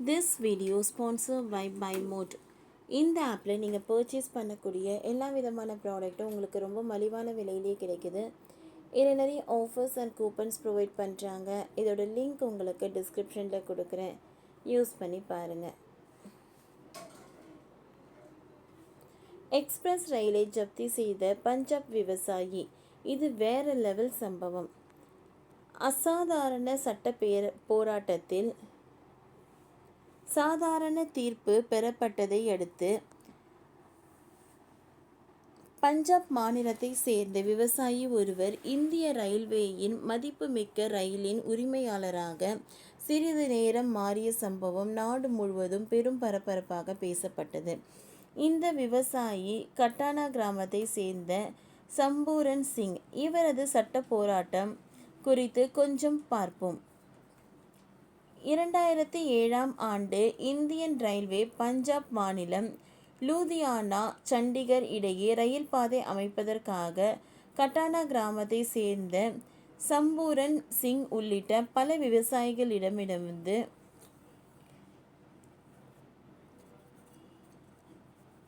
This video sponsored by மோட். இந்த ஆப்பில் நீங்கள் பர்ச்சேஸ் பண்ணக்கூடிய எல்லா விதமான ப்ராடக்ட்டும் உங்களுக்கு ரொம்ப மலிவான விலையிலே கிடைக்குது. இதில் நிறைய ஆஃபர்ஸ் அண்ட் கூப்பன்ஸ் ப்ரொவைட் பண்ணுறாங்க. இதோட லிங்க் உங்களுக்கு டிஸ்கிரிப்ஷனில் கொடுக்குறேன், யூஸ் பண்ணி பாருங்கள். எக்ஸ்பிரஸ் ரயிலை ஜப்தி செய்த பஞ்சாப் விவசாயி, இது வேற லெவல் சம்பவம். அசாதாரண போராட்டத்தில் சாதாரண தீர்ப்பு பெறப்பட்டதை அடுத்து பஞ்சாப் மாநிலத்தை சேர்ந்த விவசாயி ஒருவர் இந்திய ரயில்வேயின் மதிப்புமிக்க ரயிலின் உரிமையாளராக சிறிது நேரம் மாறிய சம்பவம் நாடு முழுவதும் பெரும் பரபரப்பாக பேசப்பட்டது. இந்த விவசாயி கட்டானா கிராமத்தை சேர்ந்த சம்பூரன் சிங். இவரது சட்ட போராட்டம் குறித்து கொஞ்சம் பார்ப்போம். 2007ஆம் ஆண்டு இந்தியன் ரயில்வே பஞ்சாப் மாநிலம் லூதியானா சண்டிகர் இடையே ரயில் பாதை அமைப்பதற்காக கட்டானா கிராமத்தை சேர்ந்த சம்பூரன் சிங் உள்ளிட்ட பல விவசாயிகளிடமிருந்து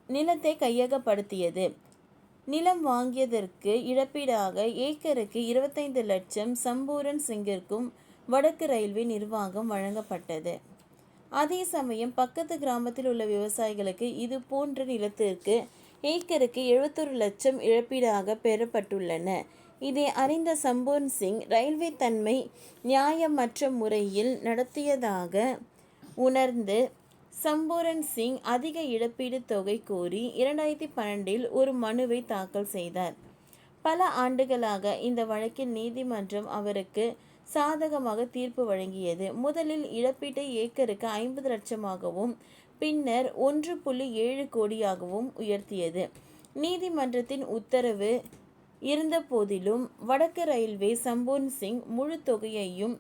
நிலத்தை கையகப்படுத்தியது. நிலம் வாங்கியதற்கு இழப்பீடாக ஏக்கருக்கு 25 லட்சம் சம்பூரன் சிங்கிற்கும் வடக்கு ரயில்வே நிர்வாகம் வழங்கப்பட்டது. அதே சமயம் பக்கத்து கிராமத்தில் உள்ள விவசாயிகளுக்கு இது போன்ற நிலத்திற்கு ஏக்கருக்கு 71 லட்சம் இழப்பீடாக பெறப்பட்டுள்ளன. இதை அறிந்த சம்பூர்ன் சிங் ரயில்வே தன்மை நியாயமற்ற முறையில் நடத்தியதாக உணர்ந்து சம்பூரன் சிங் அதிக இழப்பீடு தொகை கோரி 2012இல் ஒரு மனுவை தாக்கல் செய்தார். பல ஆண்டுகளாக இந்த வழக்கில் நீதிமன்றம் அவருக்கு சாதகமாக தீர்ப்பு வழங்கியது. முதலில் இழப்பீட்டை ஏக்கருக்கு 50 லட்சமாகவும் பின்னர் 1.7 கோடியாகவும் உயர்த்தியது. நீதிமன்றத்தின் உத்தரவு இருந்த போதிலும் வடக்கு ரயில்வே சம்பூர்ன் சிங் முழு தொகையையும்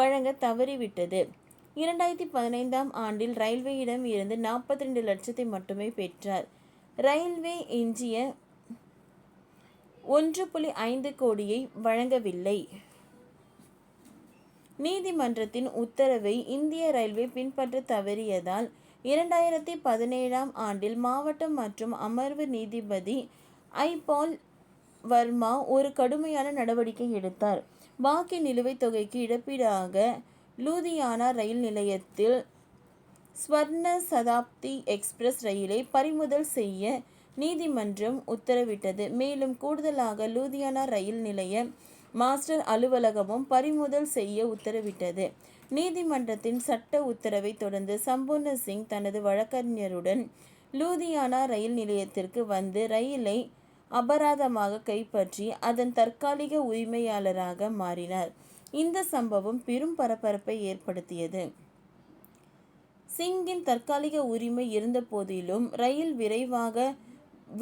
வழங்க தவறிவிட்டது. 2015ஆம் ஆண்டில் ரயில்வேயிடம் இருந்து 42 லட்சத்தை மட்டுமே பெற்றார். ரயில்வே எஞ்சிய 1.5 கோடியை வழங்கவில்லை. நீதிமன்றத்தின் உத்தரவை இந்திய ரயில்வே பின்பற்ற தவறியதால் 2017ஆம் ஆண்டில் மாவட்ட மற்றும் அமர்வு நீதிபதி ஐபால் வர்மா ஒரு கடுமையான நடவடிக்கை எடுத்தார். பாக்கி நிலுவைத் தொகைக்கு இழப்பீடாக லூதியானா ரயில் நிலையத்தில் ஸ்வர்ண சதாப்தி எக்ஸ்பிரஸ் ரயிலை பறிமுதல் செய்ய நீதிமன்றம் உத்தரவிட்டது. மேலும் கூடுதலாக லூதியானா ரயில் நிலைய மாஸ்டர் அலுவலகமும் பறிமுதல் செய்ய உத்தரவிட்டது. நீதிமன்றத்தின் சட்ட உத்தரவை தொடர்ந்து சம்பூர்ண சிங் தனது வழக்கறிஞருடன் லூதியானா ரயில் நிலையத்திற்கு வந்து ரயிலை அபராதமாக கைப்பற்றி அதன் தற்காலிக உரிமையாளராக மாறினார். இந்த சம்பவம் பெரும் பரபரப்பை ஏற்படுத்தியது. சிங்கின் தற்காலிக உரிமை இருந்த போதிலும் ரயில் விரைவாக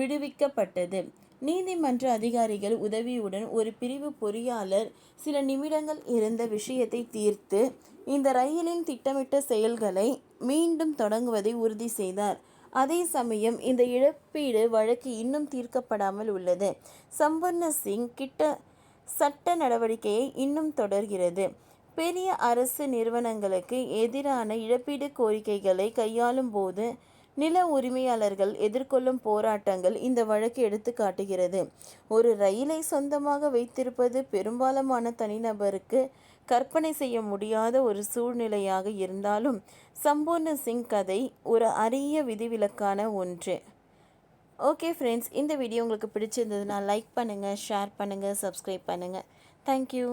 விடுவிக்கப்பட்டது. நீதிமன்ற அதிகாரிகள் உதவியுடன் ஒரு பிரிவு பொறியாளர் சில நிமிடங்கள் இருந்த விஷயத்தை தீர்த்து இந்த ரயிலின் திட்டமிட்ட செயல்களை மீண்டும் தொடங்குவதை உறுதி செய்தார். அதே சமயம் இந்த இழப்பீடு வழக்கு இன்னும் தீர்க்கப்படாமல் உள்ளது. சம்பூர்ண சிங் சட்ட நடவடிக்கையை இன்னும் தொடர்கிறது. பெரிய அரசு நிறுவனங்களுக்கு எதிரான இழப்பீடு கோரிக்கைகளை கையாளும் போது நில உரிமையாளர்கள் எதிர்கொள்ளும் போராட்டங்கள் இந்த வழக்கு எடுத்து காட்டுகிறது. ஒரு ரயிலை சொந்தமாக வைத்திருப்பது பெரும்பாலான தனிநபருக்கு கற்பனை செய்ய முடியாத ஒரு சூழ்நிலையாக இருந்தாலும் சம்பூர்ண சிங் கதை ஒரு அரிய விதிவிலக்கான ஒன்று. ஓகே ஃப்ரெண்ட்ஸ், இந்த வீடியோ உங்களுக்கு பிடிச்சிருந்ததுன்னா லைக் பண்ணுங்கள், ஷேர் பண்ணுங்கள், சப்ஸ்கிரைப் பண்ணுங்கள். தேங்க்யூ.